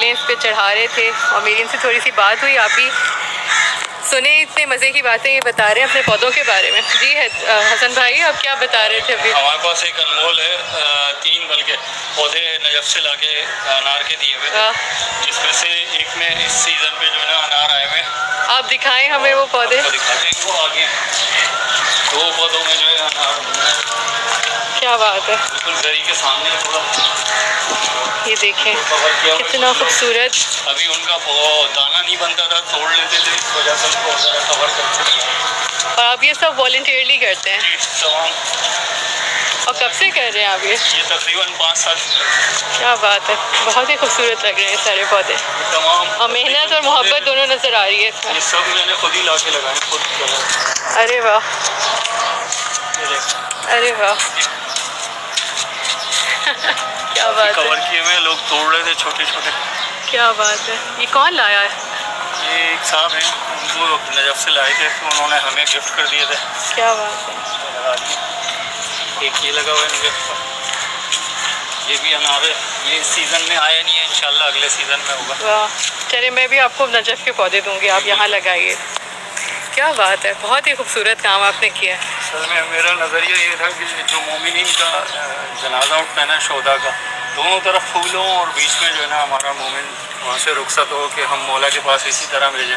फूलें इस पर चढ़ा रहे थे और मेरी इनसे थोड़ी सी बात हुई। आप भी सुने, इतने मज़े की बातें ये बता रहे हैं अपने पौधों के बारे में। जी है हसन भाई, आप क्या बता रहे थे अभी? हमारे पास एक अनमोल है 3 बल्कि पौधे नजफ से लाके अनार के दिए हुए थे, जिसमें से एक में इस सीज़न पे जो है ना अनार आए हुए। आप दिखाएं हमें वो पौधे। दिखाते हैं, वो आगे 2 पौधों में जो है अनार। क्या बात है, बिल्कुल गरी के सामने थोड़ा ये देखें कितना खूबसूरत। अभी उनका दाना नहीं बनता था, तोड़ लेते थे, इस वजह से उनको कवर करते हैं। और आप ये सब वॉलंटियरली करते हैं? तमाम। और कब से कर रहे हैं आप ये? तकरीबन 5 साल। क्या बात है, बहुत ही खूबसूरत लग रहे हैं सारे पौधे। तमाम और मेहनत और मोहब्बत दोनों नज़र आ रही है इसमें। ये सब मैंने खुद ही ला के लगाए, खुद। अरे वाह, अरे वाह क्या बात है। कवर किए हुए लोग तोड़ रहे थे छोटे छोटे। क्या बात है, ये कौन लाया है? ये एक साहब हैं, उनको नजफ से लाए थे, तो उन्होंने हमें गिफ्ट कर दिए थे। क्या बात है। लगा दिए। एक ये लगा हुआ है गिफ्ट पर, ये भी अनार है। ये इस सीज़न में आया नहीं है, इंशाल्लाह अगले सीज़न में होगा। वाह, चलिए मैं भी आपको नजफ के पौधे दूंगी, आप यहाँ लगाइए। क्या बात है, बहुत ही खूबसूरत काम आपने किया। असल में मेरा नज़रिया ये था कि जो मोमिनीन का जनाजा उठता है ना शोदा का, दोनों तरफ फूलों और बीच में जो है ना हमारा मोमिन वहाँ से रुखसत हो कि हम मौला के पास इसी तरह भेजें।